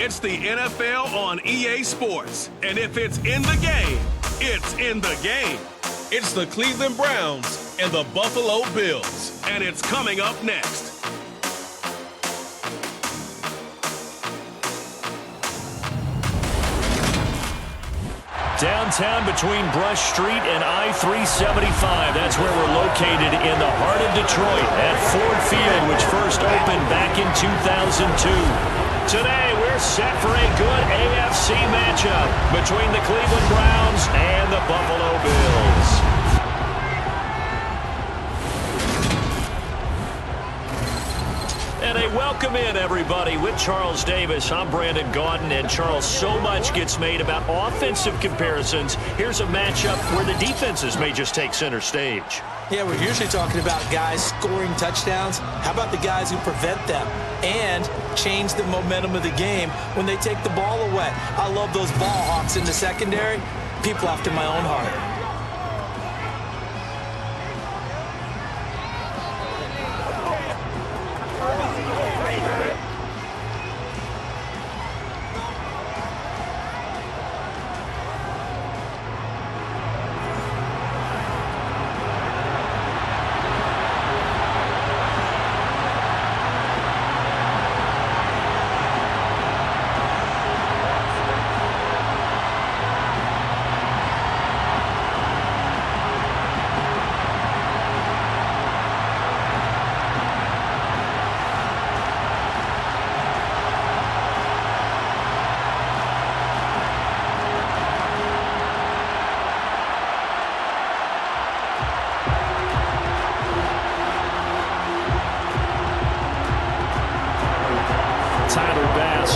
It's the NFL on EA Sports. And if it's in the game, it's in the game. It's the Cleveland Browns and the Buffalo Bills. And it's coming up next. Downtown between Brush Street and I-375. That's where we're located in the heart of Detroit at Ford Field, which first opened back in 2002. Today, we're set for a good AFC matchup between the Cleveland Browns and the Buffalo Bills. And a welcome in, everybody, with Charles Davis. I'm Brandon Gaudin, and Charles, so much gets made about offensive comparisons. Here's a matchup where the defenses may just take center stage. Yeah, we're usually talking about guys scoring touchdowns. How about the guys who prevent them and change the momentum of the game when they take the ball away? I love those ball hawks in the secondary. People after my own heart.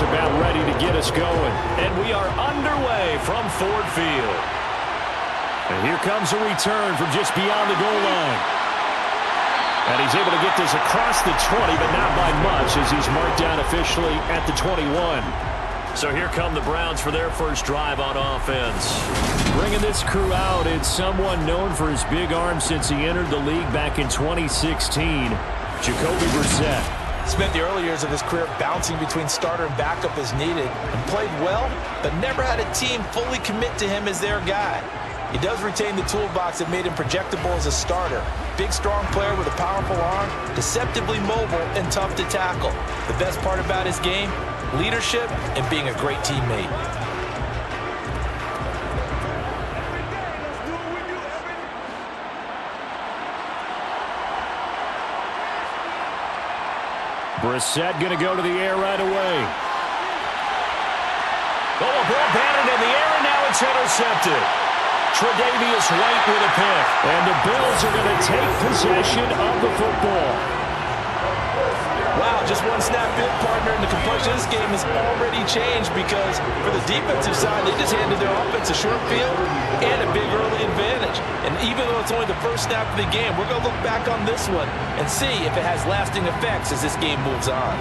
About ready to get us going, and we are underway from Ford Field. And here comes a return from just beyond the goal line. And he's able to get this across the 20, but not by much as he's marked down officially at the 21. So here come the Browns for their first drive on offense. Bringing this crew out, it's someone known for his big arm since he entered the league back in 2016, Jacoby Brissett. Spent the early years of his career bouncing between starter and backup as needed, and played well, but never had a team fully commit to him as their guy. He does retain the toolbox that made him projectable as a starter. Big, strong player with a powerful arm, deceptively mobile and tough to tackle. The best part about his game, leadership and being a great teammate. Brissett going to go to the air right away. Oh, a ball batted in the air, and now it's intercepted. Tre'Davious White with a pick. And the Bills are going to take possession of the football. Wow, just one snap bit, partner, and the complexion of this game has already changed because for the defensive side, they just handed their offense a short field and a big early advantage. And even though it's only the first snap of the game, we're going to look back on this one and see if it has lasting effects as this game moves on.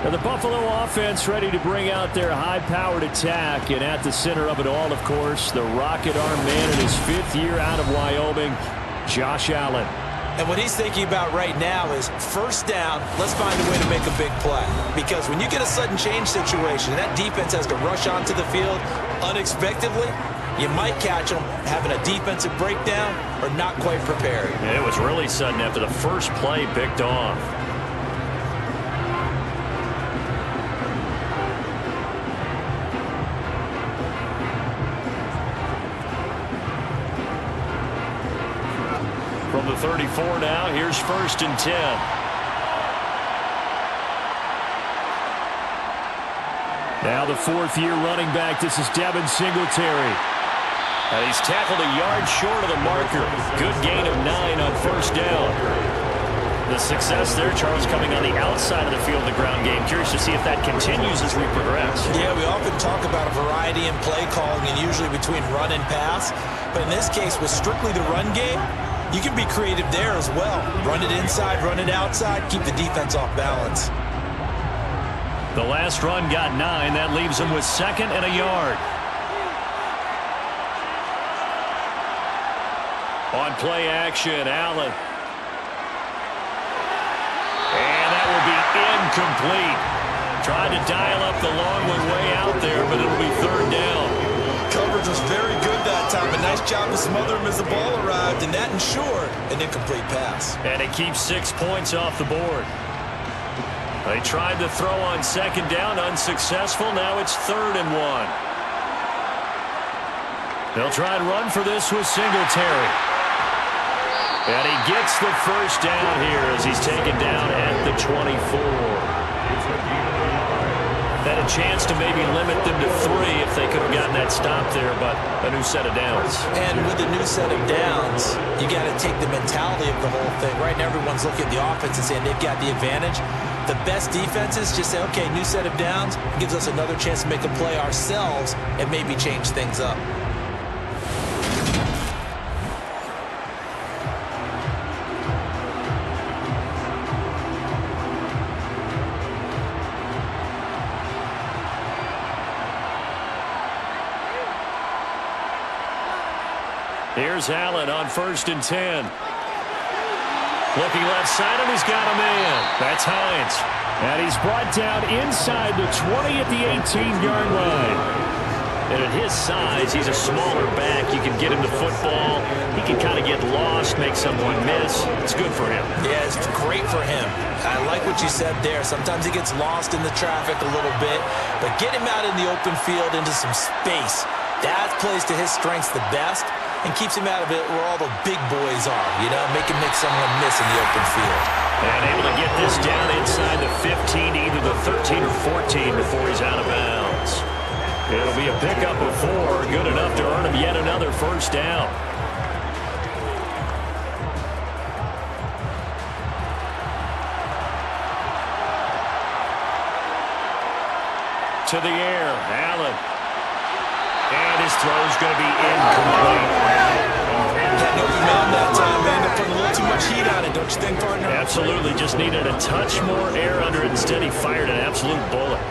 Now the Buffalo offense ready to bring out their high-powered attack, and at the center of it all, of course, the rocket arm man in his 5th year out of Wyoming, Josh Allen. And what he's thinking about right now is first down, let's find a way to make a big play. Because when you get a sudden change situation, and that defense has to rush onto the field unexpectedly, you might catch them having a defensive breakdown or not quite prepared. It was really sudden after the first play picked off. From the 34 now, here's 1st and 10. Now the 4th-year running back, this is Devin Singletary. And he's tackled a yard short of the marker. Good gain of 9 on 1st down. The success there, Charles, coming on the outside of the field in the ground game. Curious to see if that continues as we progress. Yeah, we often talk about a variety in play calling and usually between run and pass. But in this case, with strictly the run game, you can be creative there as well. Run it inside, run it outside, keep the defense off balance. The last run got 9. That leaves him with 2nd and a yard. On play action, Allen. And that will be incomplete. Trying to dial up the long one way out there, but it'll be third down. Coverage was very good that time. A nice job to smother him as the ball arrived, and that ensured an incomplete pass. And it keeps 6 points off the board. They tried to throw on second down, unsuccessful. Now it's 3rd and 1. They'll try and run for this with Singletary. And he gets the first down here as he's taken down at the 24. Had a chance to maybe limit them to 3 if they could have gotten that stop there, but a new set of downs. And with a new set of downs, you got to take the mentality of the whole thing. Right now, everyone's looking at the offense and saying they've got the advantage. The best defenses just say, okay, new set of downs gives us another chance to make a play ourselves and maybe change things up. Here's Allen on 1st and 10. Looking left side, and he's got a man. That's Hines. And he's brought down inside the 20 at the 18-yard line. And at his size, he's a smaller back. You can get him the football. He can kind of get lost, make someone miss. It's good for him. Yeah, it's great for him. I like what you said there. Sometimes he gets lost in the traffic a little bit, but get him out in the open field into some space. That plays to his strengths the best and keeps him out of it where all the big boys are, you know, make someone miss in the open field. And able to get this down inside the 15, either the 13 or 14 before he's out of bounds. It'll be a pickup of 4, good enough to earn him yet another first down. To the air, Allen. And his throw's going to be incomplete. Had no command that time, man. They're putting a little too much heat on it, don't you think, partner? Absolutely. Just needed a touch more air under it. Instead, he fired an absolute bullet.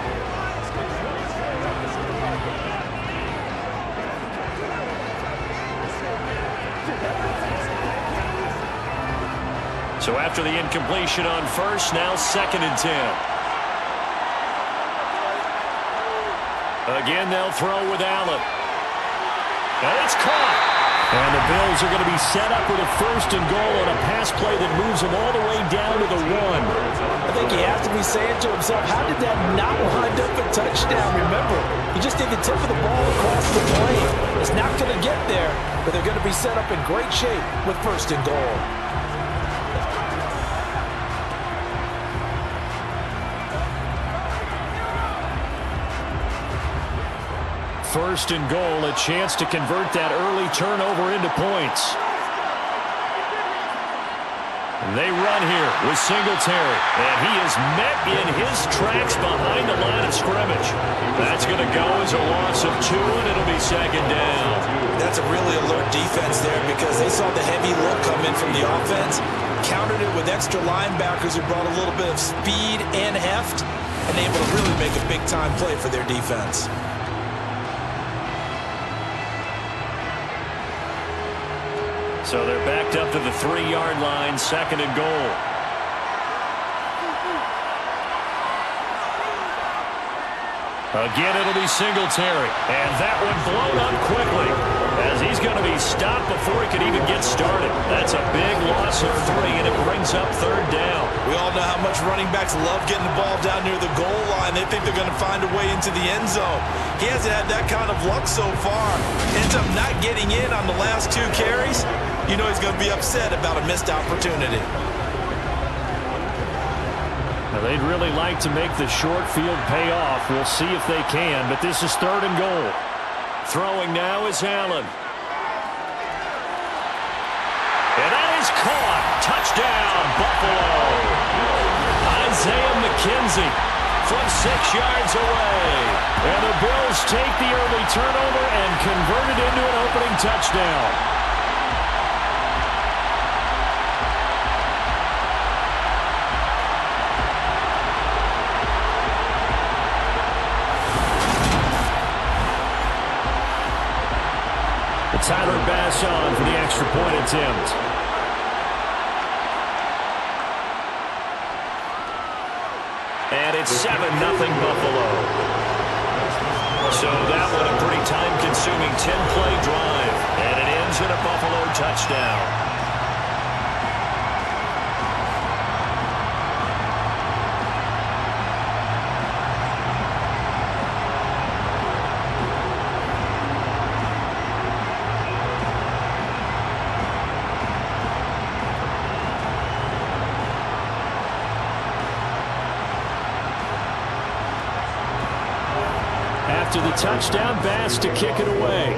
So after the incompletion on 1st, now 2nd and 10. Again, they'll throw with Allen. And it's caught. And the Bills are going to be set up with a 1st and goal on a pass play that moves them all the way down to the 1. I think he has to be saying to himself, how did that not wind up a touchdown? Remember, you just need the tip of the ball across the plane. It's not going to get there, but they're going to be set up in great shape with 1st and goal. First and goal, a chance to convert that early turnover into points. They run here with Singletary, and he is met in his tracks behind the line of scrimmage. That's going to go as a loss of 2, and it'll be 2nd down. That's a really alert defense there because they saw the heavy look come in from the offense, countered it with extra linebackers who brought a little bit of speed and heft, and able to really make a big-time play for their defense. So they're backed up to the 3-yard line, 2nd and goal. Again, it'll be Singletary. And that one blown up quickly as he's going to be stopped before he can even get started. That's a big loss of 3, and it brings up 3rd down. We all know how much running backs love getting the ball down near the goal line. They think they're going to find a way into the end zone. He hasn't had that kind of luck so far. Ends up not getting in on the last 2 carries. You know he's going to be upset about a missed opportunity. Now they'd really like to make the short field pay off. We'll see if they can, but this is 3rd and goal. Throwing now is Allen. And that is caught. Touchdown, Buffalo. Isaiah McKenzie from 6 yards away. And the Bills take the early turnover and convert it into an opening touchdown. Tyler Bass on for the extra point attempt. And it's 7-0 Buffalo. So that one a pretty time-consuming 10-play drive, and it ends in a Buffalo touchdown. After the touchdown, Bass to kick it away.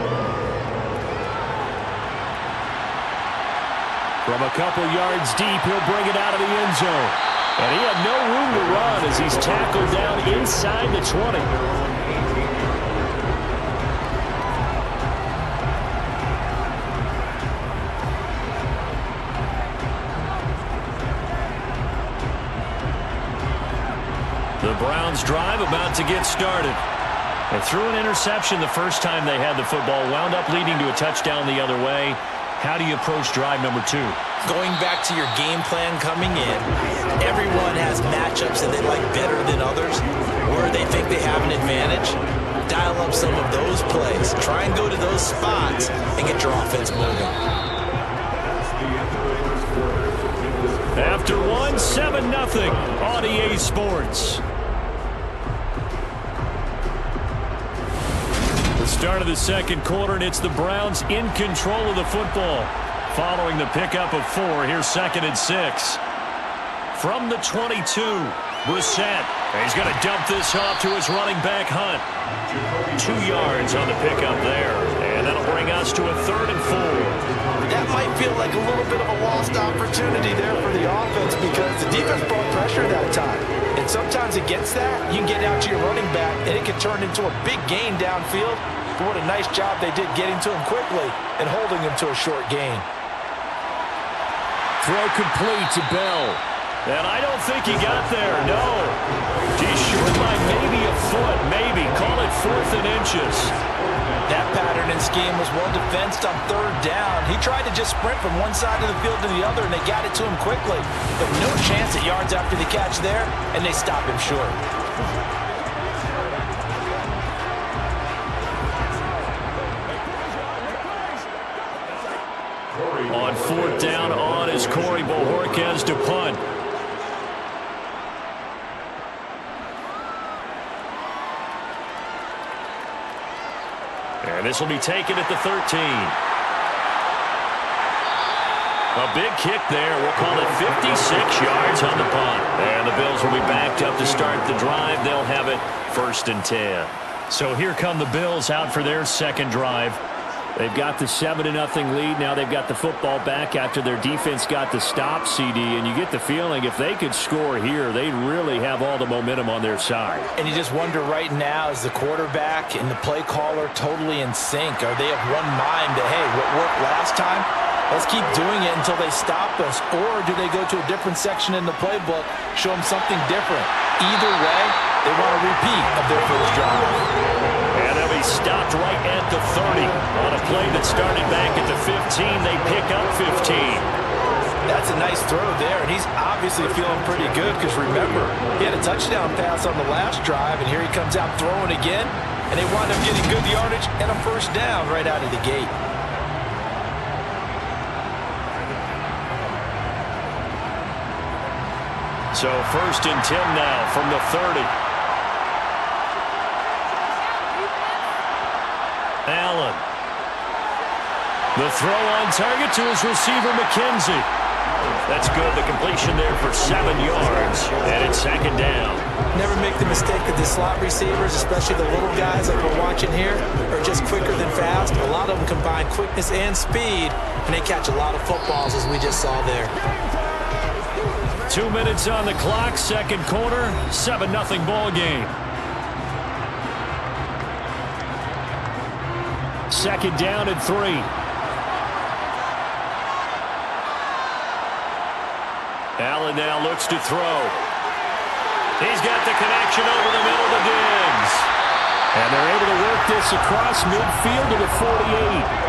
From a couple yards deep, he'll bring it out of the end zone. And he had no room to run as he's tackled down inside the 20. The Browns drive about to get started. They threw an interception the first time they had the football, wound up leading to a touchdown the other way. How do you approach drive number 2? Going back to your game plan coming in, everyone has matchups that they like better than others, where they think they have an advantage. Dial up some of those plays. Try and go to those spots and get your offense moving. After one, 7-0 on EA Sports. Start of the second quarter, and it's the Browns in control of the football. Following the pickup of 4, here's 2nd and 6. From the 22, Brissett. He's going to dump this off to his running back, Hunt. 2 yards on the pickup there, and that'll bring us to a 3rd and 4. That might feel like a little bit of a lost opportunity there for the offense because the defense brought pressure that time. And sometimes against that, you can get out to your running back, and it can turn into a big gain downfield. But what a nice job they did getting to him quickly and holding him to a short gain. Throw complete to Bell. And I don't think he got there, no. He's short by maybe a foot, maybe. Call it 4th and inches. That pattern and scheme was well defensed on 3rd down. He tried to just sprint from one side of the field to the other, and they got it to him quickly. But no chance at yards after the catch there, and they stop him short. On 4th down on is Corey Bojorquez to punt. And this will be taken at the 13. A big kick there. We'll call it 56 yards on the punt. And the Bills will be backed up to start the drive. They'll have it 1st and 10. So here come the Bills out for their second drive. They've got the 7-0 lead. Now they've got the football back after their defense got the stop, CD. And you get the feeling if they could score here, they'd really have all the momentum on their side. And you just wonder right now, is the quarterback and the play caller totally in sync? Are they of one mind that, hey, what worked last time? Let's keep doing it until they stop us. Or do they go to a different section in the playbook, show them something different? Either way, they want a repeat of their first drive. And they'll be stopped right at the 30. On a play that started back at the 15, they pick up 15. That's a nice throw there, and he's obviously feeling pretty good because, remember, he had a touchdown pass on the last drive, and here he comes out throwing again, and they wind up getting good yardage and a first down right out of the gate. So 1st and 10 now from the 30. Allen. The throw on target to his receiver, McKenzie. That's good. The completion there for 7 yards. And it's 2nd down. Never make the mistake that the slot receivers, especially the little guys like we're watching here, are just quicker than fast. A lot of them combine quickness and speed, and they catch a lot of footballs, as we just saw there. 2 minutes on the clock, second quarter, 7-0 ball game. 2nd down and 3. Allen now looks to throw. He's got the connection over the middle to Diggs. And they're able to work this across midfield to the 48.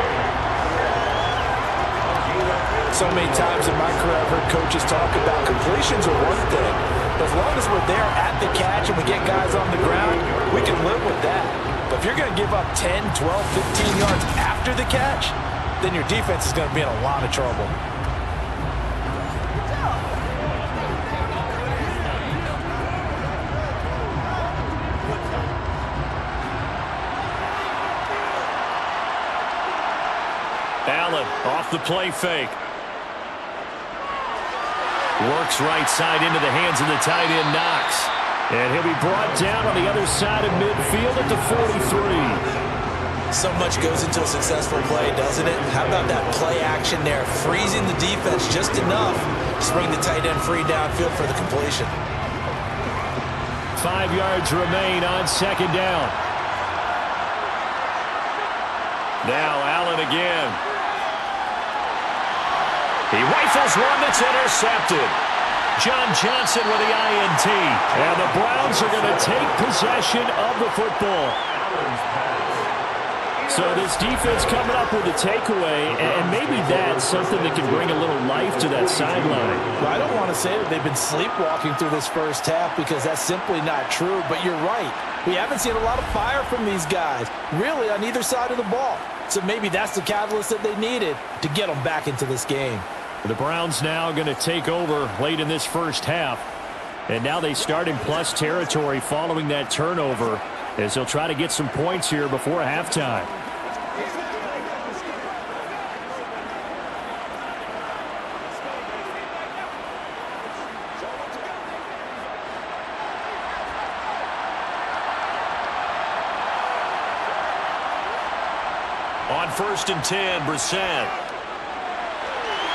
So many times in my career I've heard coaches talk about completions are one thing, As long as we're there at the catch and we get guys on the ground, we can live with that. But if you're going to give up 10, 12, 15 yards after the catch, then your defense is going to be in a lot of trouble. Allen off the play fake. Works right side into the hands of the tight end, Knox. And he'll be brought down on the other side of midfield at the 43. So much goes into a successful play, doesn't it? How about that play action there, freezing the defense just enough to bring the tight end free downfield for the completion. 5 yards remain on second down. Now Allen again. He rifles one that's intercepted. John Johnson with the INT. And the Browns are going to take possession of the football. So this defense coming up with a takeaway, and maybe that's something that can bring a little life to that sideline. Well, I don't want to say that they've been sleepwalking through this first half because that's simply not true, but you're right. We haven't seen a lot of fire from these guys, really, on either side of the ball. So maybe that's the catalyst that they needed to get them back into this game. The Browns now going to take over late in this first half. And now they start in plus territory following that turnover as they'll try to get some points here before halftime. On 1st and 10, Brissett.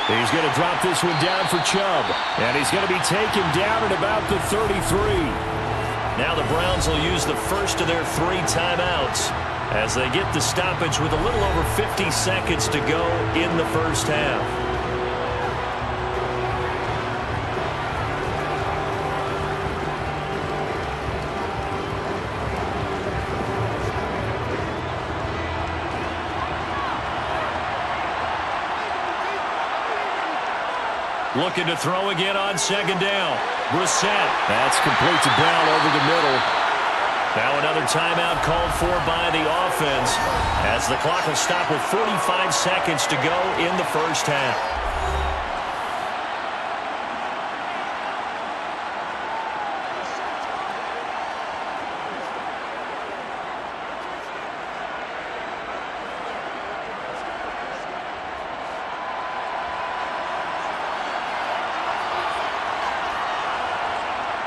He's going to drop this one down for Chubb. And he's going to be taken down at about the 33. Now the Browns will use the first of their 3 timeouts as they get the stoppage with a little over 50 seconds to go in the first half. Looking to throw again on second down. Brissett. That's complete to Brown over the middle. Now another timeout called for by the offense as the clock will stop with 45 seconds to go in the first half.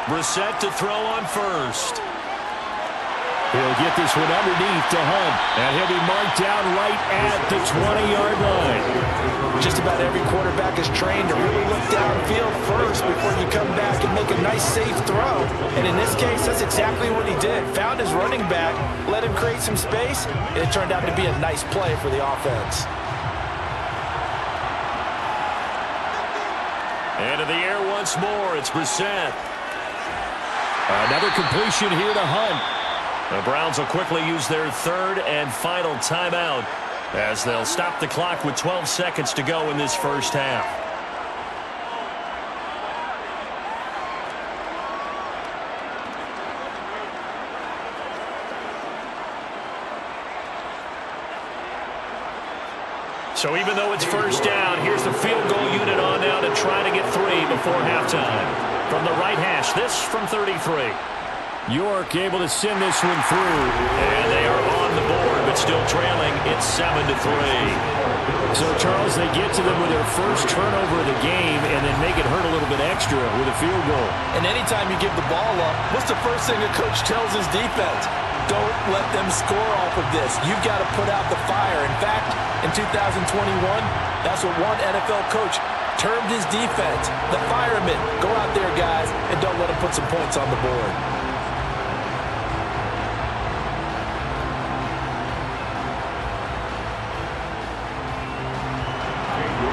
Brissett to throw on first. He'll get this one underneath to Hunt, and he'll be marked down right at the 20-yard line. Just about every quarterback is trained to really look downfield first before you come back and make a nice, safe throw. And in this case, that's exactly what he did. Found his running back, let him create some space, and it turned out to be a nice play for the offense. And in the air once more, it's Brissett. Another completion here to Hunt. The Browns will quickly use their 3rd and final timeout as they'll stop the clock with 12 seconds to go in this first half. So even though it's first down, here's the field goal unit on now to try to get 3 before halftime. From the right hash, this from 33. York able to send this one through, and they are on the board, but still trailing. It's 7-3. So, Charles, they get to them with their first turnover of the game and then make it hurt a little bit extra with a field goal. And anytime you give the ball up, what's the first thing a coach tells his defense? Don't let them score off of this. You've got to put out the fire. In fact, in 2021, that's what one NFL coach termed his defense, the firemen. Go out there, guys, and don't let them put some points on the board.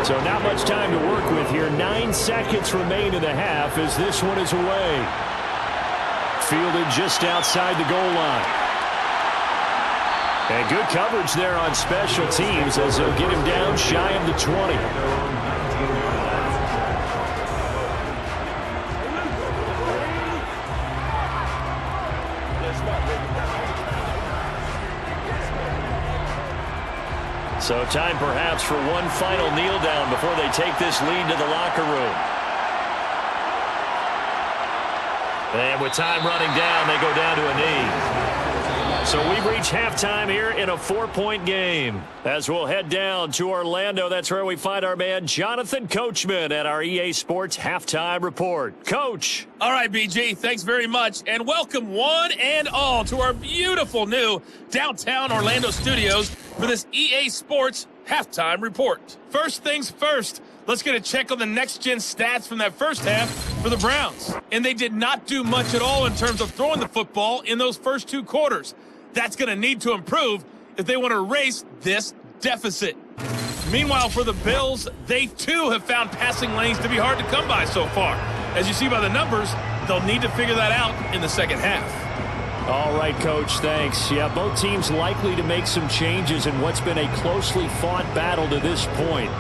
So not much time to work with here. 9 seconds remain in the half as this one is away. Fielded just outside the goal line. And good coverage there on special teams as they'll get him down shy of the 20. So time perhaps for one final kneel down before they take this lead to the locker room. And with time running down, they go down to a knee. So we've reached halftime here in a 4-point game. As we'll head down to Orlando, that's where we find our man Jonathan Coachman at our EA Sports Halftime Report. Coach. All right, BG, thanks very much. And welcome one and all to our beautiful new downtown Orlando studios for this EA Sports Halftime Report. First things first, let's get a check on the next-gen stats from that first half for the Browns. And they did not do much at all in terms of throwing the football in those first two quarters. That's going to need to improve if they want to erase this deficit. Meanwhile, for the Bills, they too have found passing lanes to be hard to come by so far. As you see by the numbers, they'll need to figure that out in the second half. All right, Coach, thanks. Yeah, both teams likely to make some changes in what's been a closely fought battle to this point.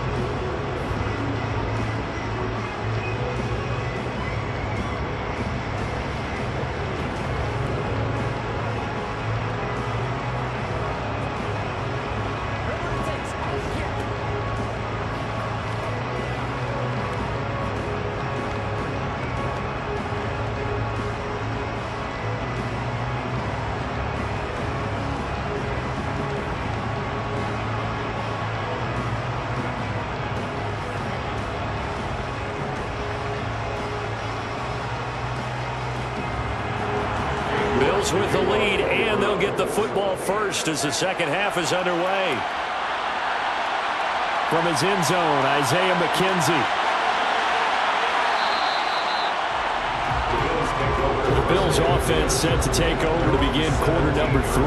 With the lead, and they'll get the football first as the second half is underway. From his end zone, Isaiah McKenzie. The Bills offense set to take over to begin quarter number 3.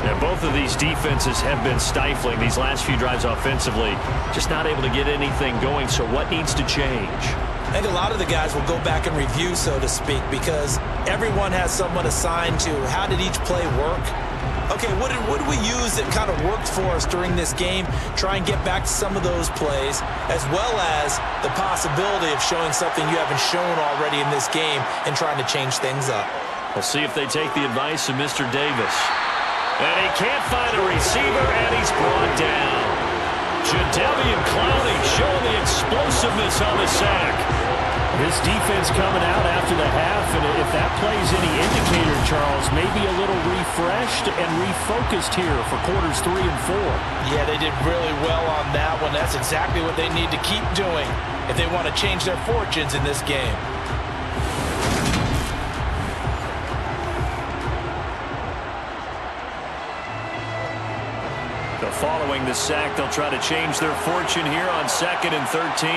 And both of these defenses have been stifling these last few drives offensively. Just not able to get anything going, so what needs to change? I think a lot of the guys will go back and review, so to speak, because everyone has someone assigned to how did each play work. Okay, what did we use that kind of worked for us during this game? Try and get back to some of those plays, as well as the possibility of showing something you haven't shown already in this game and trying to change things up. We'll see if they take the advice of Mr. Davis. And he can't find a receiver, and he's brought down. Jadeveon Clowney showing the explosiveness on the sack. This defense coming out after the half, and if that plays any indicator, Charles, maybe a little refreshed and refocused here for quarters 3 and 4. Yeah, they did really well on that one. That's exactly what they need to keep doing if they want to change their fortunes in this game. Following the sack, they'll try to change their fortune here on 2nd and 13.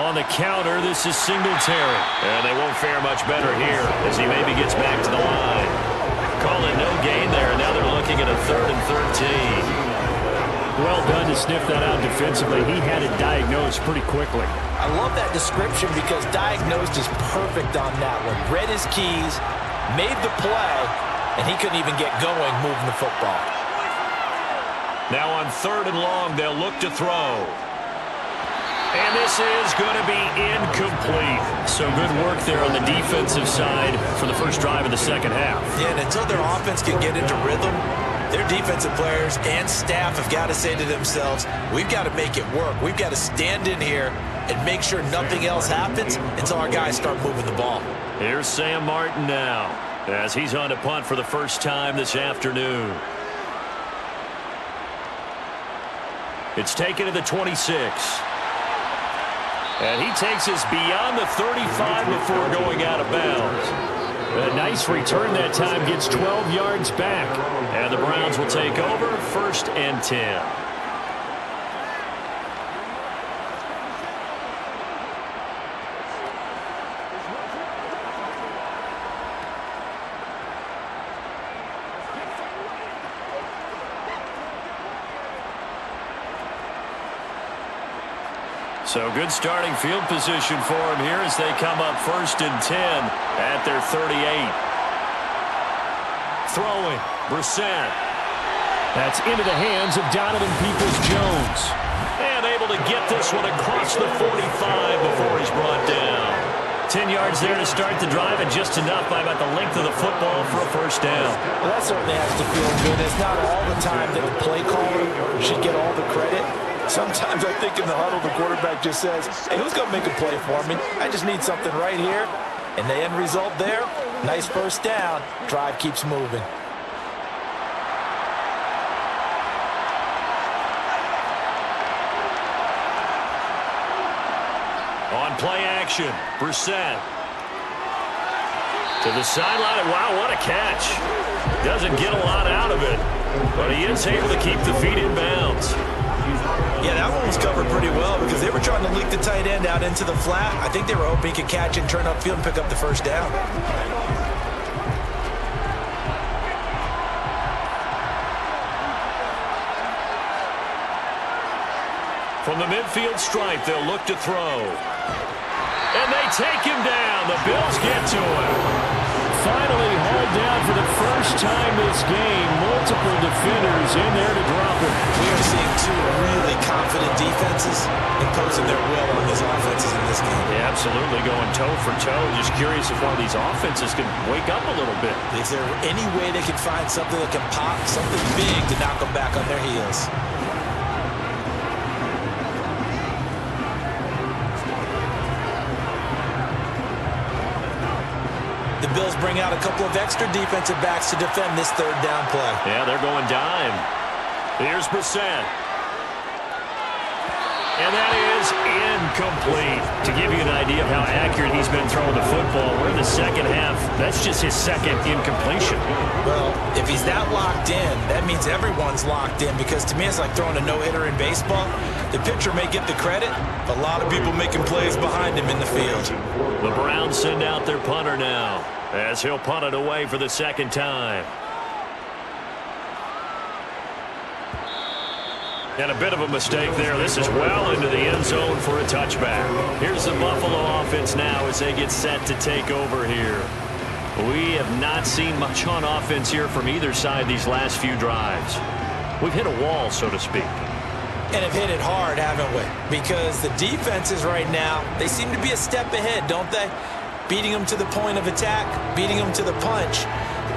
On the counter, this is Singletary. And they won't fare much better here as he maybe gets back to the line. Call it no gain there. Now they're looking at a 3rd and 13. Well done to sniff that out defensively. He had it diagnosed pretty quickly. I love that description because diagnosed is perfect on that one. Read his keys, made the play, and he couldn't even get going moving the football. Now on 3rd and long, they'll look to throw. And this is going to be incomplete. So good work there on the defensive side for the first drive of the second half. Yeah, and until their offense can get into rhythm, their defensive players and staff have got to say to themselves, we've got to make it work. We've got to stand in here and make sure nothing else happens until our guys start moving the ball. Here's Sam Martin now, as he's on to punt for the first time this afternoon. It's taken to the 26. And he takes us beyond the 35 before going out of bounds. A nice return that time, gets 12 yards back. And the Browns will take over 1st and 10. So good starting field position for him here as they come up 1st and 10 at their 38. Throwing, Brissett. That's into the hands of Donovan Peoples-Jones. And able to get this one across the 45 before he's brought down. 10 yards there to start the drive, and just enough by about the length of the football for a first down. Well, that certainly has to feel good. It's not all the time that the play caller should get all the credit. Sometimes I think in the huddle, the quarterback just says, hey, who's going to make a play for me? I just need something right here. And the end result there, nice first down. Drive keeps moving. On play action, Brissett. To the sideline, wow, what a catch. Doesn't get a lot out of it, but he is able to keep the feet in bounds. Yeah, that one was covered pretty well because they were trying to leak the tight end out into the flat. I think they were hoping he could catch it and turn upfield and pick up the first down. From the midfield stripe, they'll look to throw. And they take him down. The Bills get to him. Finally hauled down for the first time this game. Multiple defenders in there to drop him. We are seeing two really confident defenses imposing their will on these offenses in this game. Yeah, absolutely, going toe for toe. Just curious if one of these offenses can wake up a little bit. Is there any way they can find something that can pop, something big to knock them back on their heels? The Bills bring out a couple of extra defensive backs to defend this third down play. Yeah, they're going dime. Here's Brissett. And that is incomplete. To give you an idea of how accurate he's been throwing the football, we're in the second half. That's just his second incompletion. Well, if he's that locked in, that means everyone's locked in, because to me it's like throwing a no-hitter in baseball. The pitcher may get the credit, but a lot of people making plays behind him in the field. The Browns send out their punter now, as he'll punt it away for the second time. And a bit of a mistake there. This is well into the end zone for a touchback. Here's the Buffalo offense now as they get set to take over here. We have not seen much on offense here from either side these last few drives. We've hit a wall, so to speak. And have hit it hard, haven't we? Because the defenses right now, they seem to be a step ahead, don't they? Beating them to the point of attack, beating them to the punch.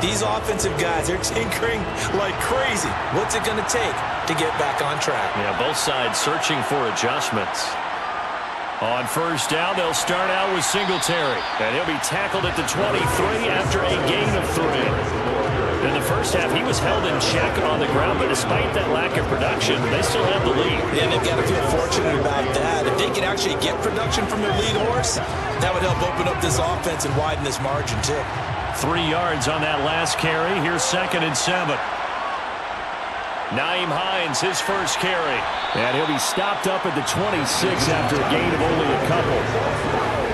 These offensive guys, they're tinkering like crazy. What's it going to take to get back on track? Yeah, both sides searching for adjustments. On first down, they'll start out with Singletary. And he'll be tackled at the 23 after a gain of 3. In the first half, he was held in check on the ground, but despite that lack of production, they still have the lead. Yeah, they've got to feel fortunate about that. If they can actually get production from their lead horse, that would help open up this offense and widen this margin, too. 3 yards on that last carry. Here's 2nd and 7. Nyheim Hines, his first carry. And he'll be stopped up at the 26 after a gain of only a couple.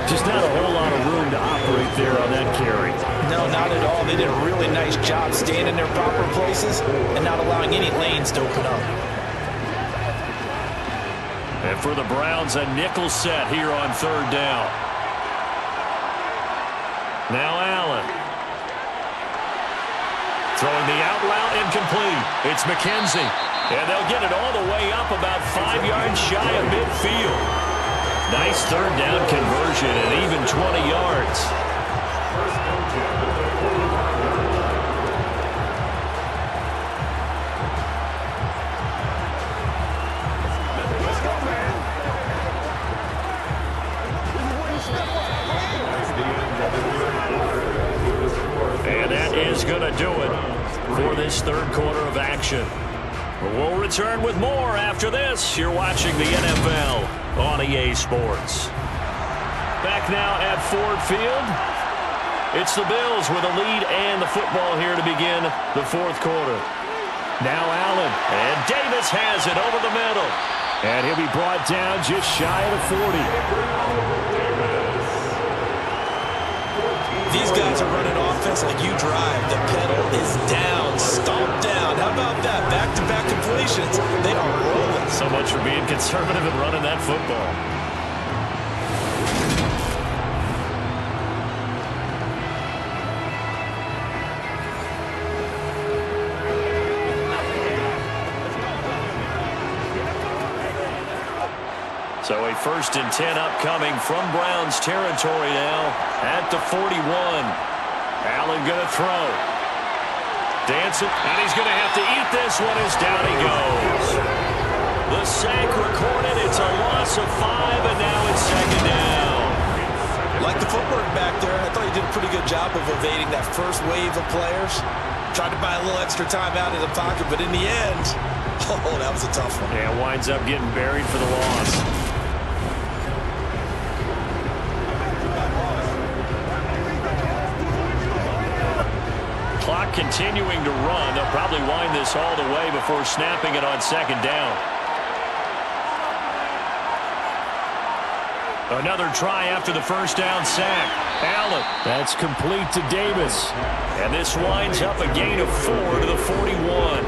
Just not a whole lot of room to operate there on that carry. No, not at all. They did a really nice job staying in their proper places and not allowing any lanes to open up. And for the Browns, a nickel set here on 3rd down. Now Allen. Throwing the out route incomplete. It's McKenzie. And they'll get it all the way up about 5 yards shy of midfield. Nice 3rd down conversion and even 20 yards. And that is going to do it for this 3rd quarter of action. We'll return with more after this. You're watching the NFL on EA Sports. Back now at Ford Field. It's the Bills with a lead and the football here to begin the 4th quarter. Now Allen, and Davis has it over the middle. And he'll be brought down just shy of the 40. These guys are running offense like you drive. The pedal is down, stomped down. How about that? Back-to-back completions. They are rolling. So much for being conservative and running that football. So a 1st and 10 upcoming from Browns territory now at the 41. Allen going to throw. Dancing, and he's going to have to eat this one as down he goes. The sack recorded. It's a loss of 5, and now it's 2nd down. Like the footwork back there, I thought he did a pretty good job of evading that first wave of players. Tried to buy a little extra time out of the pocket, but in the end, oh, that was a tough one. Yeah, winds up getting buried for the loss. Clock continuing to run. They'll probably wind this all the way before snapping it on 2nd down. Another try after the 1st down sack. Allen. That's complete to Davis. And this winds up a gain of 4 to the 41.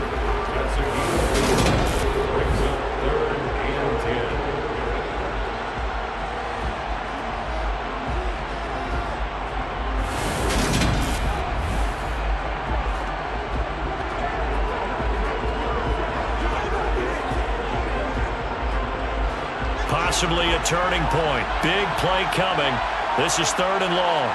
Possibly a turning point. Big play coming. This is 3rd and long.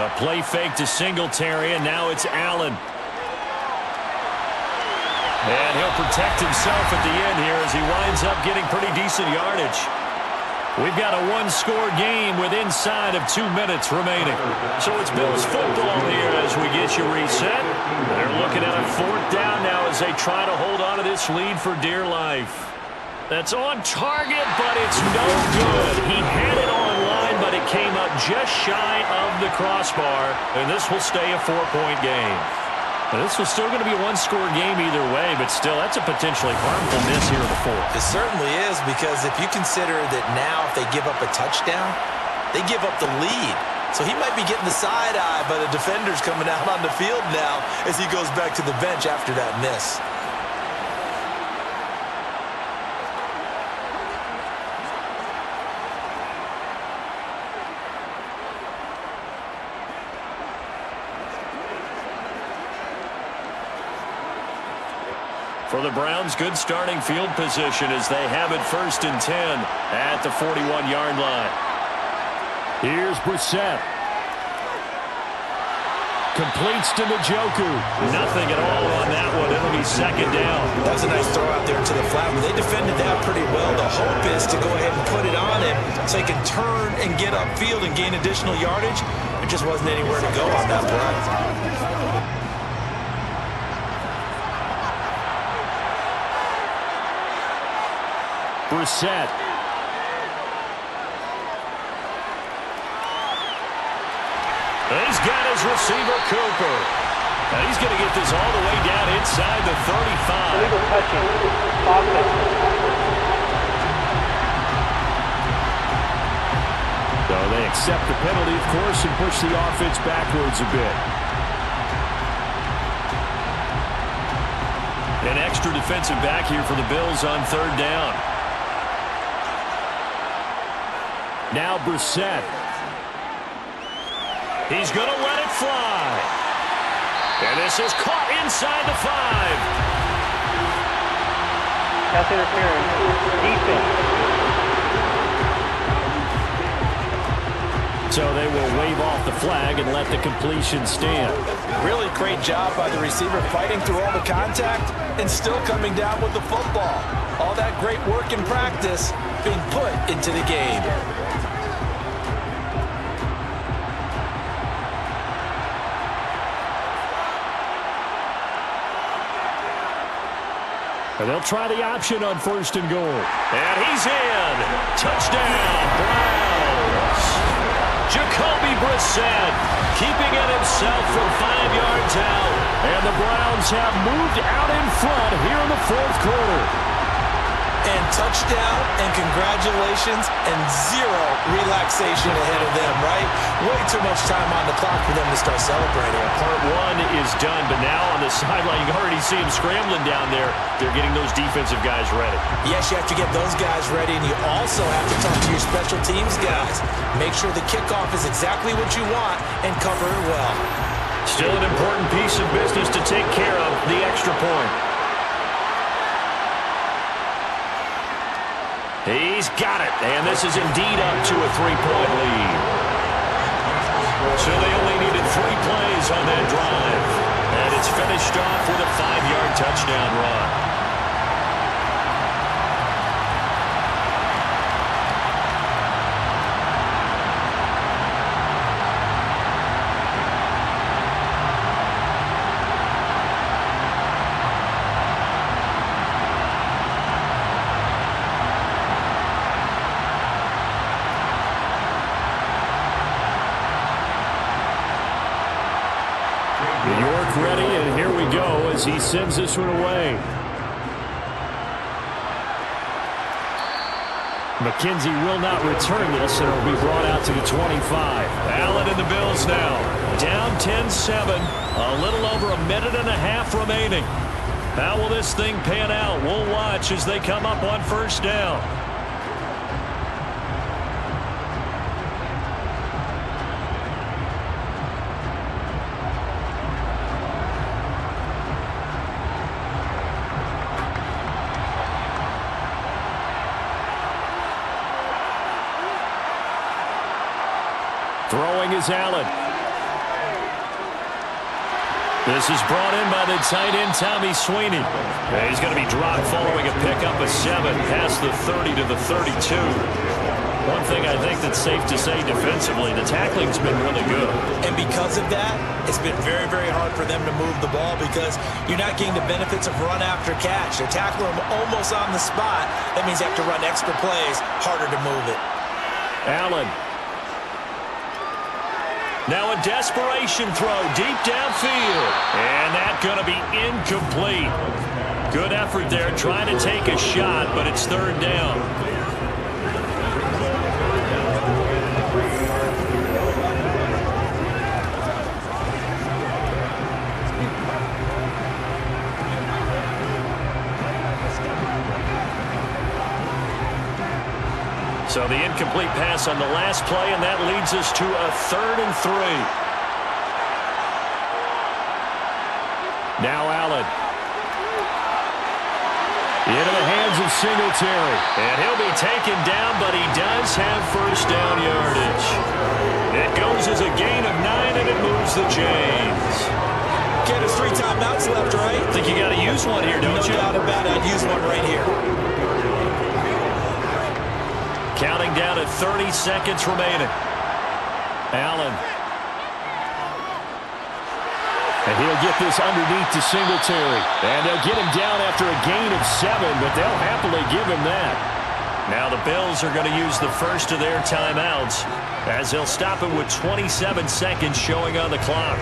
A play fake to Singletary, and now it's Allen. And he'll protect himself at the end here as he winds up getting pretty decent yardage. We've got a 1-score game with inside of 2 minutes remaining. So it's Bills football here as we get you reset. They're looking at a 4th down now as they try to hold on to this lead for dear life. That's on target, but it's no good. He had it on line, but it came up just shy of the crossbar, and this will stay a 4-point game. Now, this was still going to be a 1-score game either way, but still, that's a potentially harmful miss here in the 4th. It certainly is, because if you consider that now if they give up a touchdown, they give up the lead. So he might be getting the side eye, but a defender's coming out on the field now as he goes back to the bench after that miss. For the Browns, good starting field position as they have it 1st and 10 at the 41-yard line. Here's Brissett. Completes to Njoku. Nothing at all on that one. It'll be 2nd down. That was a nice throw out there to the flat, but they defended that pretty well. The hope is to go ahead and put it on him so he can turn and get upfield and gain additional yardage. There just wasn't anywhere to go on that play. Brissett. He's got his receiver, Cooper. And he's going to get this all the way down inside the 35. Illegal touching. Offense. So they accept the penalty, of course, and push the offense backwards a bit. An extra defensive back here for the Bills on 3rd down. Now Brissett. He's going to let it fly. And this is caught inside the 5. Pass interference. Defense. So they will wave off the flag and let the completion stand. Really great job by the receiver fighting through all the contact and still coming down with the football. All that great work in practice being put into the game. And they'll try the option on 1st and goal. And he's in. Touchdown, Browns. Jacoby Brissett keeping it himself from 5 yards out. And the Browns have moved out in front here in the 4th quarter. And touchdown and congratulations and zero relaxation ahead of them, right? Way too much time on the clock for them to start celebrating. Part 1 is done, but now on the sideline, you can already see them scrambling down there. They're getting those defensive guys ready. Yes, you have to get those guys ready, and you also have to talk to your special teams guys. Make sure the kickoff is exactly what you want and cover it well. Still an important piece of business to take care of, the extra point. He's got it, and this is indeed up to a 3-point lead. So they only needed 3 plays on that drive, and it's finished off with a 5-yard touchdown run. Ready, and here we go as he sends this one away. McKenzie will not return this, and it'll be brought out to the 25. Allen and the Bills now. Down 10-7. A little over a minute and a half remaining. How will this thing pan out? We'll watch as they come up on first down. Throwing is Allen. This is brought in by the tight end, Tommy Sweeney. He's going to be dropped following a pickup of 7 past the 30 to the 32. One thing I think that's safe to say defensively, the tackling's been really good. And because of that, it's been very, very hard for them to move the ball because you're not getting the benefits of run after catch. They're tackling them almost on the spot. That means you have to run extra plays, harder to move it. Allen. Now a desperation throw deep downfield. And that's going to be incomplete. Good effort there trying to take a shot, but it's third down. So the incomplete pass on the last play, and that leads us to a 3rd and 3. Now Allen. Into the hands of Singletary. And he'll be taken down, but he does have first down yardage. It goes as a gain of 9, and it moves the chains. Get us 3 timeouts left, right? I think you got to use one here, don't you? No doubt about it. I'd use one right here. Counting down at 30 seconds remaining. Allen. And he'll get this underneath to Singletary. And they'll get him down after a gain of 7, but they'll happily give him that. Now the Bills are going to use the first of their timeouts as they'll stop it with 27 seconds showing on the clock.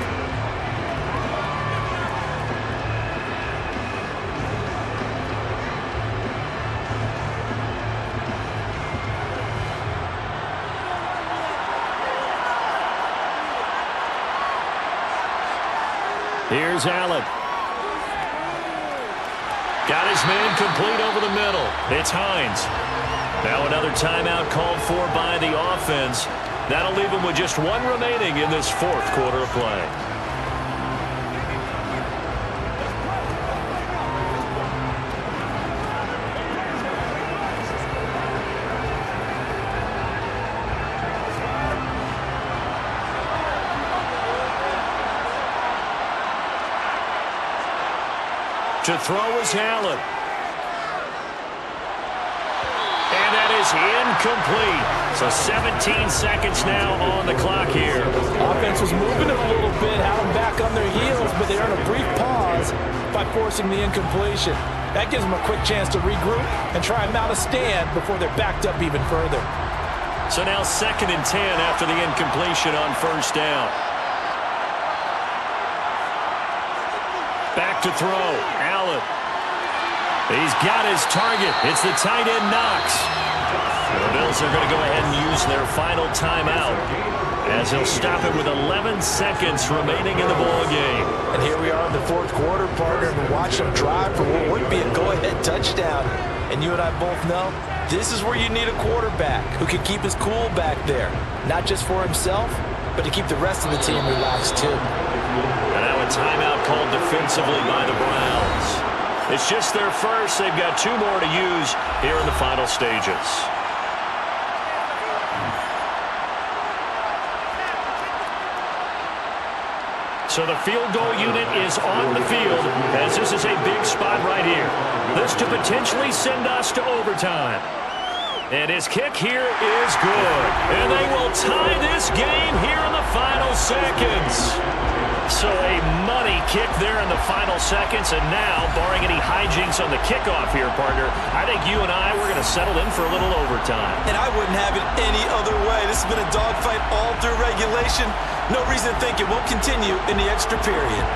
Here's Allen. Got his man complete over the middle. It's Hines. Now another timeout called for by the offense. That'll leave him with just 1 remaining in this 4th quarter of play. To throw is Allen. And that is incomplete. So 17 seconds now on the clock here. Offense was moving it a little bit, had them back on their heels, but they earned a brief pause by forcing the incompletion. That gives them a quick chance to regroup and try and mount a stand before they're backed up even further. So now 2nd and 10 after the incompletion on first down. Back to throw. Allen. He's got his target. It's the tight end Knox. The Bills are going to go ahead and use their final timeout as he'll stop it with 11 seconds remaining in the ball game. And here we are in the 4th quarter, partner, and we're watching them drive for what would be a go-ahead touchdown. And you and I both know this is where you need a quarterback who can keep his cool back there, not just for himself, but to keep the rest of the team relaxed too. And now a timeout called defensively by the Browns. It's just their first. They've got 2 more to use here in the final stages. So the field goal unit is on the field as this is a big spot right here. This to potentially send us to overtime. And his kick here is good. And they will tie this game here in the final seconds. So a money kick there in the final seconds. And now, barring any hijinks on the kickoff here, partner, I think you and I, we're going to settle in for a little overtime. And I wouldn't have it any other way. This has been a dogfight all through regulation. No reason to think it won't continue in the extra period.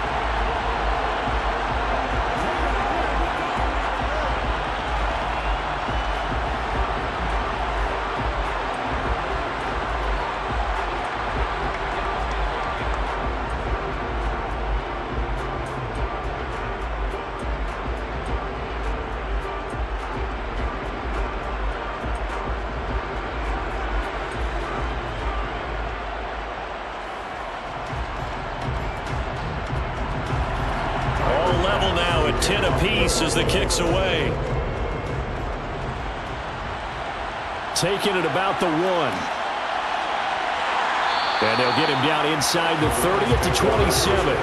Now at 10 apiece as the kick's away. Taking it about the 1. And they'll get him down inside the 30 to 27.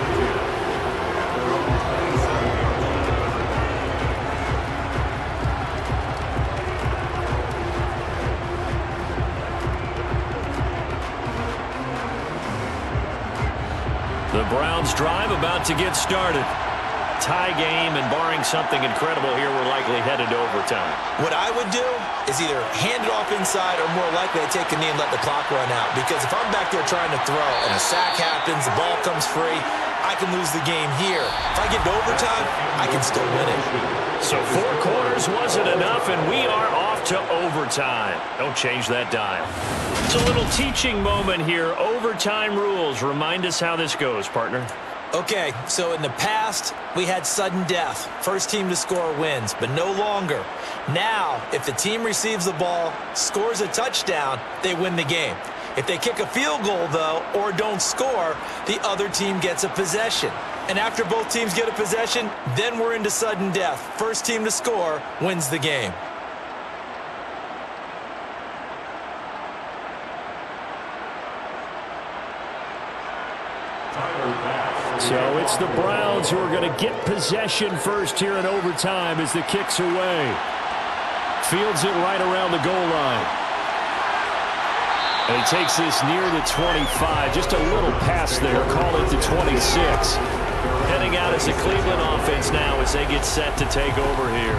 The Browns drive about to get started. Tie game, and barring something incredible here, we're likely headed to overtime. What I would do is either hand it off inside or more likely to take a knee and let the clock run out. Because if I'm back there trying to throw and a sack happens, the ball comes free, I can lose the game here. If I get to overtime, I can still win it. So 4 quarters wasn't enough, and we are off to overtime. Don't change that dial. It's a little teaching moment here. Overtime rules. Remind us how this goes, partner. Okay, so in the past, we had sudden death. First team to score wins, but no longer. Now, if the team receives the ball, scores a touchdown, they win the game. If they kick a field goal, though, or don't score, the other team gets a possession. And after both teams get a possession, then we're into sudden death. First team to score wins the game. So it's the Browns who are going to get possession first here in overtime as the kick's away. Fields it right around the goal line. And he takes this near the 25. Just a little pass there. Call it the 26. Heading out as the Cleveland offense now as they get set to take over here.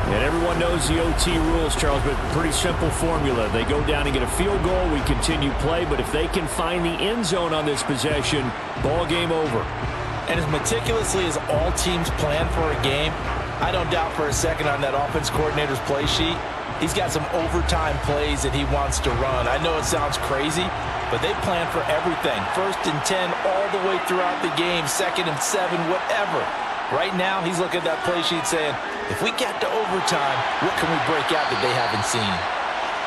And everyone knows the OT rules, Charles, but pretty simple formula. They go down and get a field goal, we continue play, but if they can find the end zone on this possession, ball game over. And as meticulously as all teams plan for a game, I don't doubt for a second on that offense coordinator's play sheet, he's got some overtime plays that he wants to run. I know it sounds crazy, but they plan for everything. 1st and 10 all the way throughout the game, 2nd and 7, whatever. Right now, he's looking at that play sheet saying, if we get to overtime, what can we break out that they haven't seen?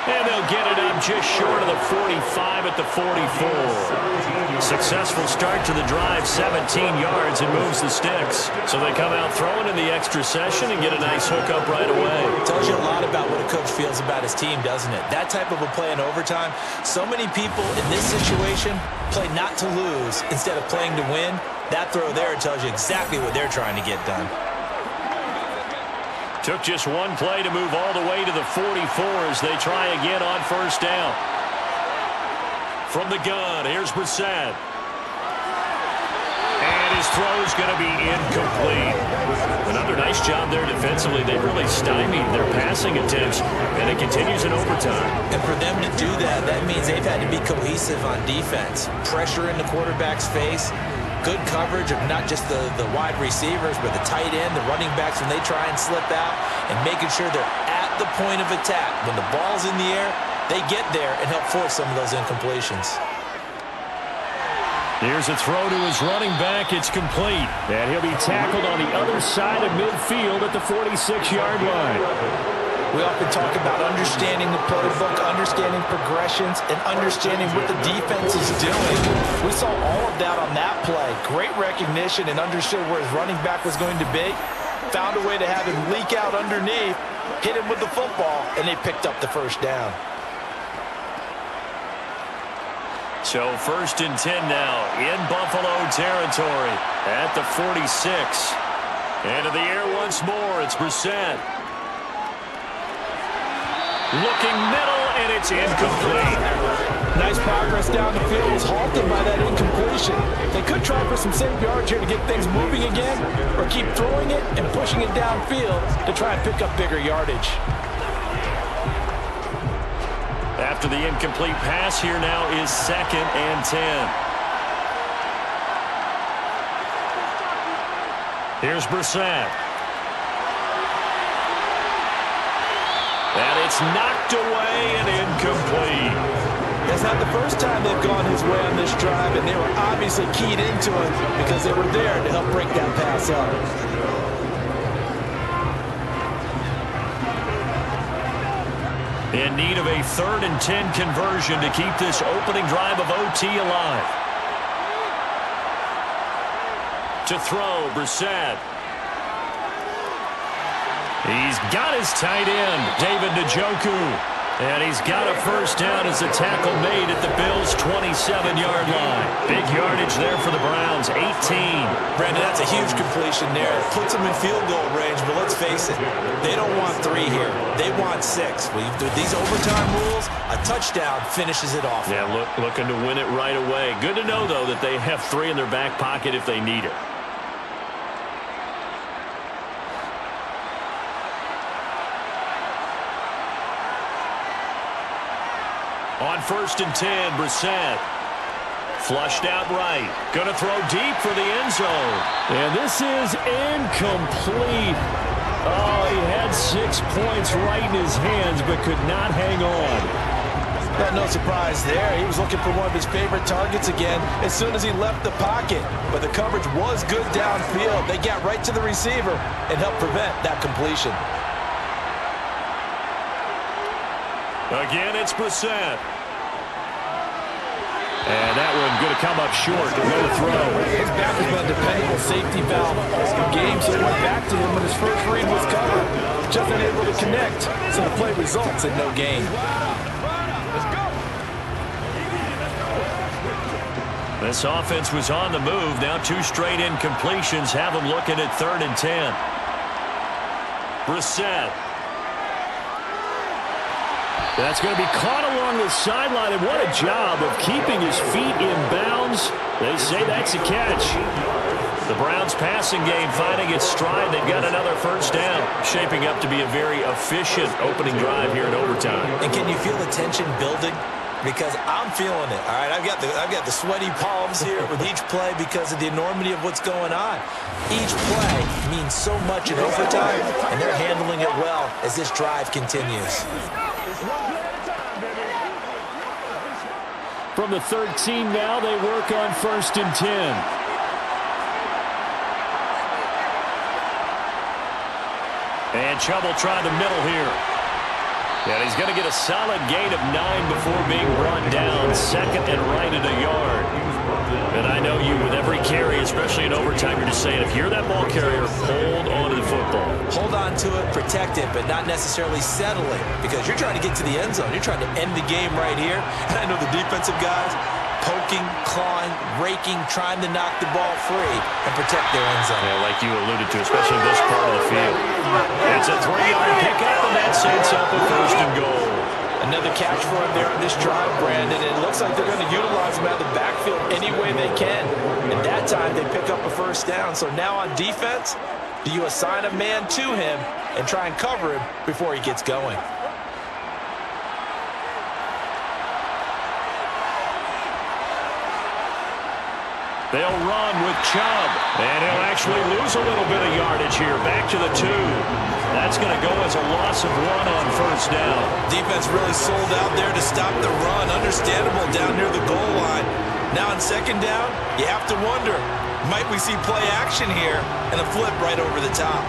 And they'll get it up just short of the 45 at the 44. Successful start to the drive, 17 yards, and moves the sticks. So they come out throwing in the extra session and get a nice hook up right away. Tells you a lot about what a coach feels about his team, doesn't it? That type of a play in overtime, so many people in this situation play not to lose instead of playing to win. That throw there tells you exactly what they're trying to get done. Took just one play to move all the way to the 44 as they try again on 1st down. From the gun, here's Brissett. And his throw's going to be incomplete. Another nice job there defensively. They really stymied their passing attempts, and it continues in overtime. And for them to do that, that means they've had to be cohesive on defense. Pressure in the quarterback's face. Good coverage of not just the wide receivers, but the tight end, the running backs when they try and slip out, and making sure they're at the point of attack. When the ball's in the air, they get there and help force some of those incompletions. Here's a throw to his running back. It's complete. And he'll be tackled on the other side of midfield at the 46-yard line. We often talk about understanding the playbook, understanding progressions, and understanding what the defense is doing. We saw all of that on that play. Great recognition and understood where his running back was going to be. found a way to have him leak out underneath, hit him with the football, and they picked up the first down. So 1st and 10 now in Buffalo territory at the 46. Into the air once more, it's Brissett. Looking middle, and it's incomplete. Nice progress down the field, was halted by that incompletion. They could try for some safe yards here to get things moving again, or keep throwing it and pushing it downfield to try and pick up bigger yardage. After the incomplete pass, here now is 2nd and 10. Here's Brissett. And it's knocked away and incomplete. That's not the first time they've gone his way on this drive, and they were obviously keyed into it because they were there to help break that pass up. In need of a 3rd and 10 conversion to keep this opening drive of OT alive. To throw, Brissett. He's got his tight end, David Njoku. And he's got a first down as the tackle made at the Bills' 27-yard line. Big yardage there for the Browns, 18. Brandon, that's a huge completion there. Puts them in field goal range, but let's face it, they don't want 3 here. They want 6. With these overtime rules, a touchdown finishes it off. Yeah, looking to win it right away. Good to know, though, that they have 3 in their back pocket if they need it. On 1st and 10, Brissett. Flushed out right. Going to throw deep for the end zone. And this is incomplete. Oh, he had 6 points right in his hands, but could not hang on. No surprise there. He was looking for one of his favorite targets again as soon as he left the pocket. But the coverage was good downfield. They got right to the receiver and helped prevent that completion. Again, it's Brissett. And that one going to come up short. No throw. His back has been a dependable safety valve all game, so he went back to him when his first read was covered. Just unable to connect, so the play results in no gain. This offense was on the move. Now 2 straight incompletions have them looking at 3rd and 10. Brissett. That's going to be caught along the sideline, and what a job of keeping his feet in bounds. They say that's a catch. The Browns passing game finding its stride. They've got another first down. Shaping up to be a very efficient opening drive here in overtime. And can you feel the tension building? Because I'm feeling it. All right, I've got the sweaty palms here with each play because of the enormity of what's going on. Each play means so much in overtime, and they're handling it well as this drive continues. From the 13 now, they work on 1st and 10. And Chubb tried the middle here. And he's going to get a solid gain of 9 before being brought down. 2nd and right at a yard. And I know you, with every carry, especially in overtime, you're just saying, if you're that ball carrier, hold on to the football. Hold on to it, protect it, but not necessarily settle it. Because you're trying to get to the end zone. You're trying to end the game right here. And I know the defensive guys poking, clawing, raking, trying to knock the ball free and protect their end zone. Yeah, like you alluded to, especially this part of the field. It's a 3-yard pickup, and that sets up a 1st and goal. Another catch for him there on this drive, Brandon. It looks like they're going to utilize him out of the backfield any way they can. And that time they pick up a first down. So now on defense, do you assign a man to him and try and cover him before he gets going? They'll run with Chubb, and he'll actually lose a little bit of yardage here. Back to the 2. That's going to go as a loss of 1 on first down. Defense really sold out there to stop the run. Understandable down near the goal line. Now on 2nd down, you have to wonder, might we see play action here and a flip right over the top?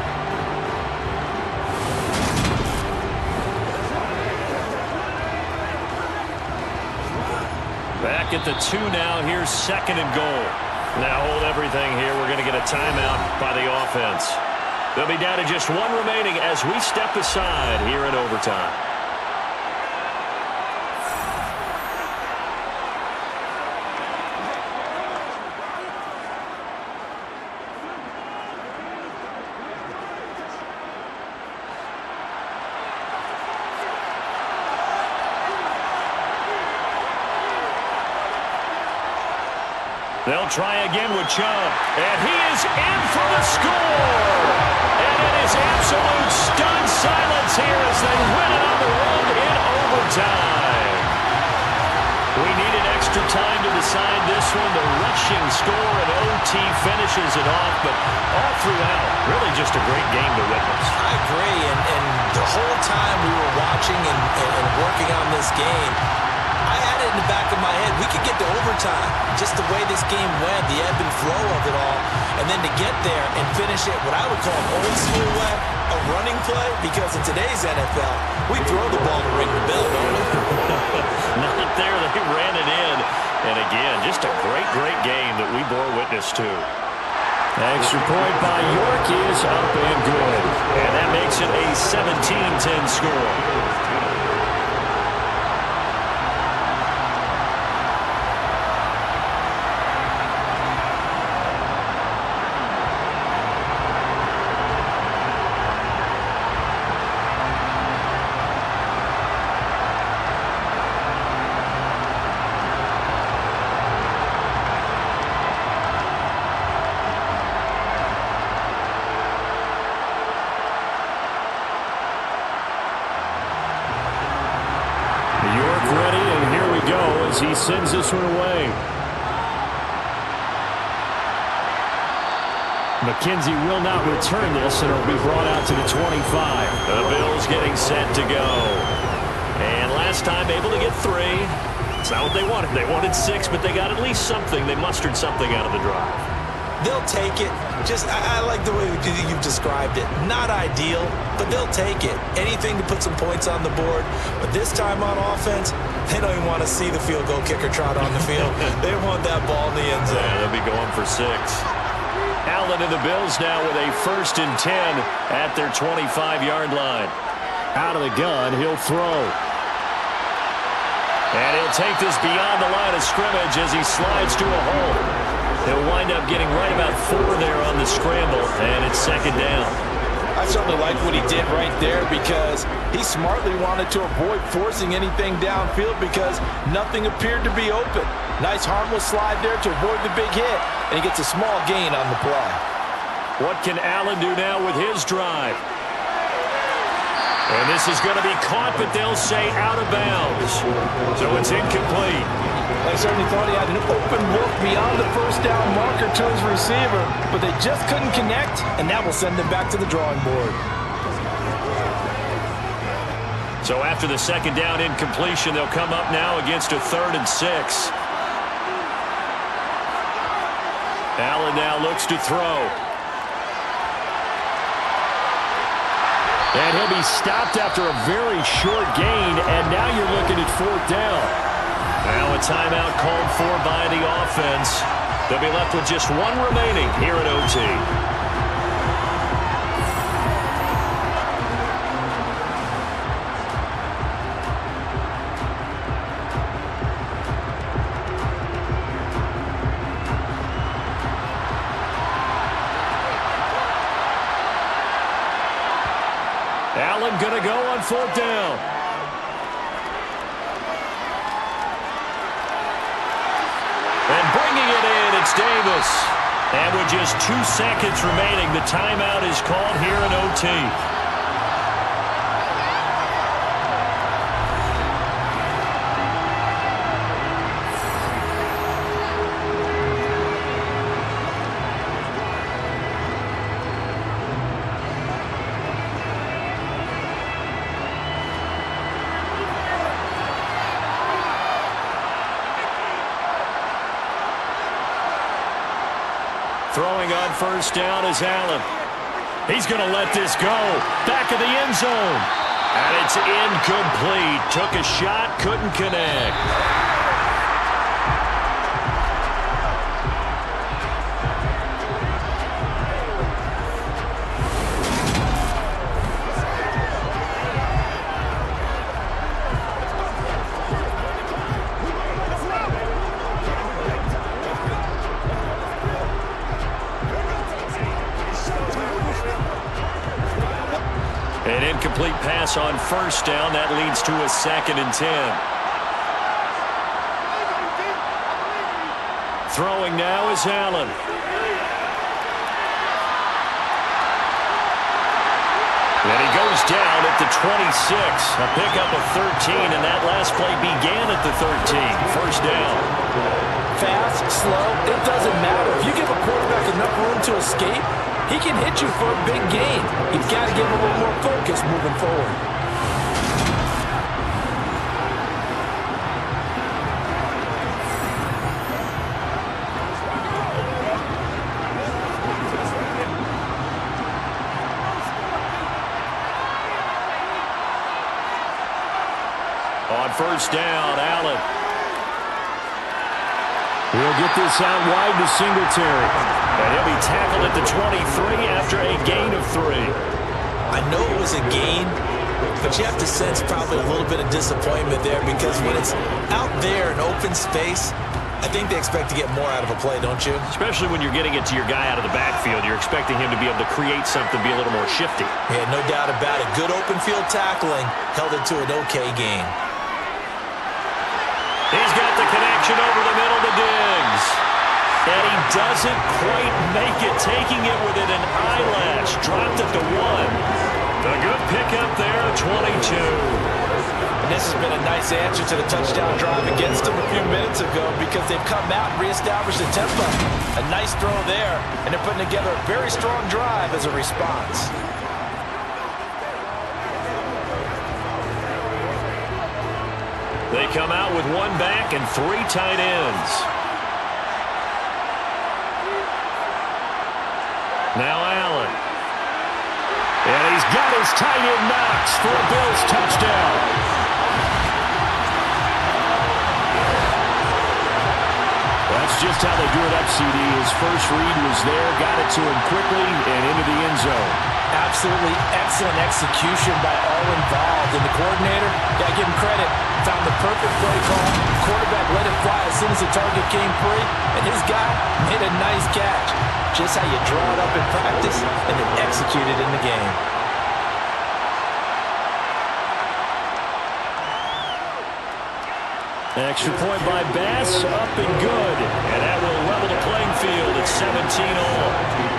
Back at the 2 now. Here's 2nd and goal. Now hold everything here. We're going to get a timeout by the offense. They'll be down to just one remaining as we step aside here in overtime. They'll try again with Chubb, and he is in for the score. And it is absolute stunned silence here as they win it on the road in overtime. We needed extra time to decide this one. The rushing score and OT finishes it off, but all throughout, really just a great game to witness. I agree, and the whole time we were watching and working on this game, I had it in the back of my head. We could get to overtime. Just the way this game went, the ebb and flow of it all. And then to get there and finish it what I would call an old school way, a running play, because in today's NFL, we throw the ball to ring the bell, don't we? Not there. They ran it in. And again, just a great game that we bore witness to. Extra point by York is up and good. And that makes it a 17-10 score. He sends this one away. McKenzie will not return this, and it'll be brought out to the 25. The Bills getting set to go. And last time able to get 3. It's not what they wanted. They wanted 6, but they got at least something. They mustered something out of the drive. They'll take it. I like the way you've described it. Not ideal, but they'll take it. Anything to put some points on the board. But this time on offense, they don't even want to see the field goal kicker trot on the field. They want that ball in the end zone. Yeah, they'll be going for 6. Allen and the Bills now with a 1st and 10 at their 25-yard line. Out of the gun, he'll throw. And he'll take this beyond the line of scrimmage as he slides to a hole. He'll wind up getting right about 4 there on the scramble, and it's 2nd down. I certainly like what he did right there because he smartly wanted to avoid forcing anything downfield because nothing appeared to be open. Nice harmless slide there to avoid the big hit, and he gets a small gain on the play. What can Allen do now with his drive? And this is going to be caught, but they'll say out of bounds. So it's incomplete. I certainly thought he had an open look beyond the 1st down marker to his receiver, but they just couldn't connect, and that will send them back to the drawing board. So after the 2nd down incompletion, they'll come up now against a 3rd and 6. Allen now looks to throw. And he'll be stopped after a very short gain, and now you're looking at 4th down. Now a timeout called for by the offense. They'll be left with just 1 remaining here at OT. Allen going to go on 4th down. And bringing it in, it's Davis. And with just 2 seconds remaining, the timeout is called here in OT. Throwing on 1st down is Allen. He's going to let this go. Back of the end zone. And it's incomplete. Took a shot, couldn't connect. An incomplete pass on first down. That leads to a 2nd and 10. Throwing now is Allen. And he goes down at the 26. A pickup of 13, and that last play began at the 13. First down. Fast, slow, it doesn't matter. If you give a quarterback enough room to escape, he can hit you for a big gain. You've got to give him a little more focus moving forward. On first down, Allen. He'll get this out wide to Singletary. And he'll be tackled at the 23 after a gain of 3. I know it was a gain, but you have to sense probably a little bit of disappointment there because when it's out there in open space, I think they expect to get more out of a play, don't you? Especially when you're getting it to your guy out of the backfield. You're expecting him to be able to create something, be a little more shifty. Yeah, no doubt about it. Good open field tackling held it to an okay gain. He's got the connection over the middle to Diggs. And he doesn't quite make it, taking it within an eyelash. Dropped it to 1. A good pickup there, 22. And this has been a nice answer to the touchdown drive against them a few minutes ago because they've come out and reestablished the tempo. A nice throw there, and they're putting together a very strong drive as a response. They come out with 1 back and 3 tight ends. Now Allen. And he's got his tight end Knox for a Bills touchdown. That's just how they drew it up, CD. His first read was there, got it to him quickly, and into the end zone. Absolutely excellent execution by all involved. And the coordinator, got to give him credit, found the perfect play call. Quarterback let it fly as soon as the target came free. And his guy made a nice catch. Just how you draw it up in practice and then execute it in the game. Extra point by Bass, up and good. And that will level the playing field at 17-all.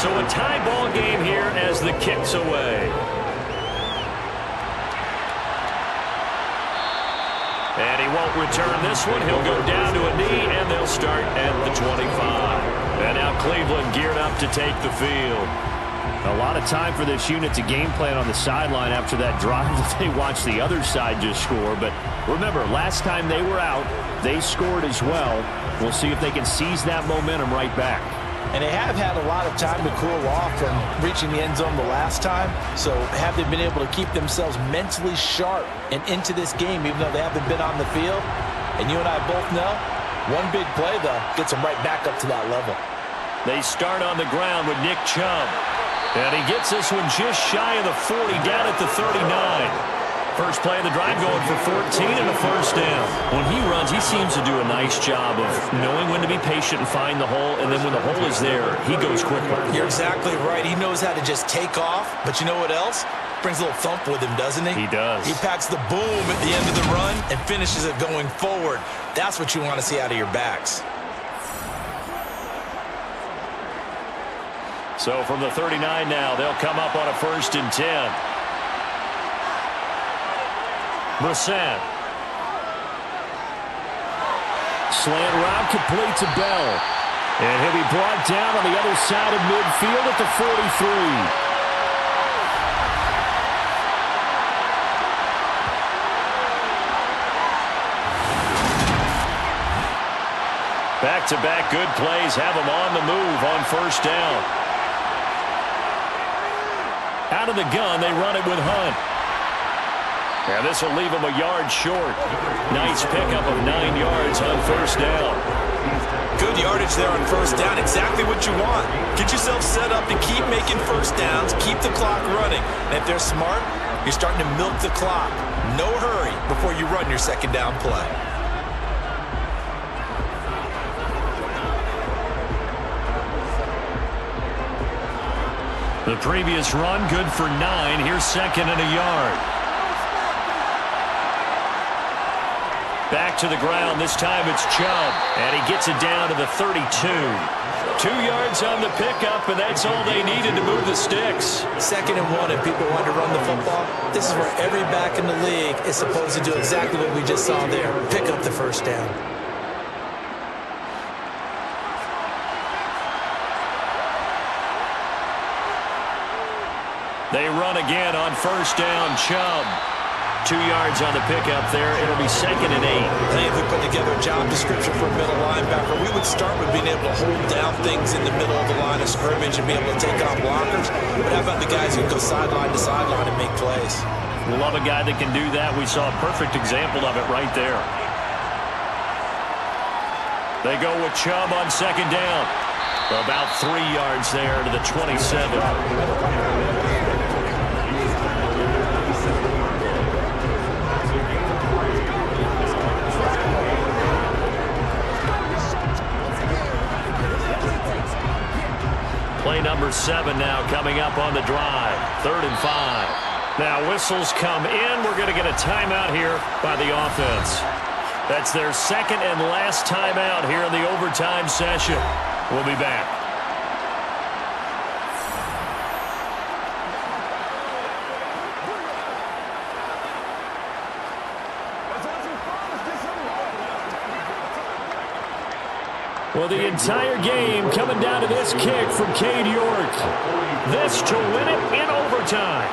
So a tie ball game here as the kick's away. And he won't return this one. He'll go down to a knee, and they'll start at the 25. And now Cleveland geared up to take the field. A lot of time for this unit to game plan on the sideline after that drive that they watched the other side just score. But remember, last time they were out, they scored as well. We'll see if they can seize that momentum right back. And they have had a lot of time to cool off from reaching the end zone the last time. So have they been able to keep themselves mentally sharp and into this game, even though they haven't been on the field? And you and I both know, one big play, though, gets them right back up to that level. They start on the ground with Nick Chubb. And he gets this one just shy of the 40, down at the 39. First play of the drive going for 14 and a first down. When he runs, he seems to do a nice job of knowing when to be patient and find the hole, and then when the hole is there, he goes quickly. You're exactly right. He knows how to just take off, but you know what else? Brings a little thump with him, doesn't he? He does. He packs the boom at the end of the run and finishes it going forward. That's what you want to see out of your backs. So from the 39 now, they'll come up on a 1st and 10. Brissett. Slant route complete to Bell. And he'll be brought down on the other side of midfield at the 43. Back-to-back good plays have him on the move on first down. Out of the gun, they run it with Hunt. And this will leave him a yard short. Nice pickup of 9 yards on first down. Good yardage there on first down. Exactly what you want. Get yourself set up to keep making first downs, keep the clock running. And if they're smart, you're starting to milk the clock. No hurry before you run your second down play. The previous run, good for 9. Here's second and a yard. Back to the ground. This time it's Chubb. And he gets it down to the 32. 2 yards on the pickup, and that's all they needed to move the sticks. Second and 1, if people want to run the football, this is where every back in the league is supposed to do exactly what we just saw there. Pick up the first down. They run again on first down. Chubb. 2 yards on the pickup there. It'll be second and 8. I think if we put together a job description for a middle linebacker, we would start with being able to hold down things in the middle of the line of scrimmage and be able to take on blockers. But how about the guys who go sideline to sideline and make plays? We love a guy that can do that. We saw a perfect example of it right there. They go with Chubb on second down. About 3 yards there to the 27. Play number 7 now coming up on the drive. 3rd and 5. Now whistles come in. We're going to get a timeout here by the offense. That's their second and last timeout here in the overtime session. We'll be back. Well, the entire game coming down to this kick from Cade York. This to win it in overtime.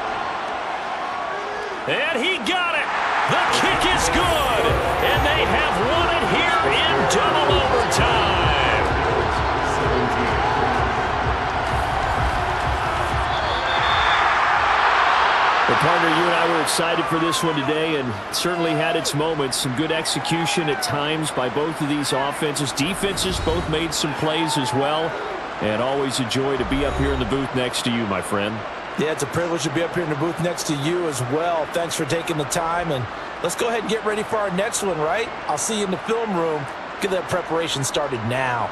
And he got it. The kick is good. And they have won it here in double overtime. Well, partner, you and I were excited for this one today, and certainly had its moments. Some good execution at times by both of these offenses. Defenses both made some plays as well. And always a joy to be up here in the booth next to you, my friend. Yeah, it's a privilege to be up here in the booth next to you as well. Thanks for taking the time, and let's go ahead and get ready for our next one, right? I'll see you in the film room. Get that preparation started now.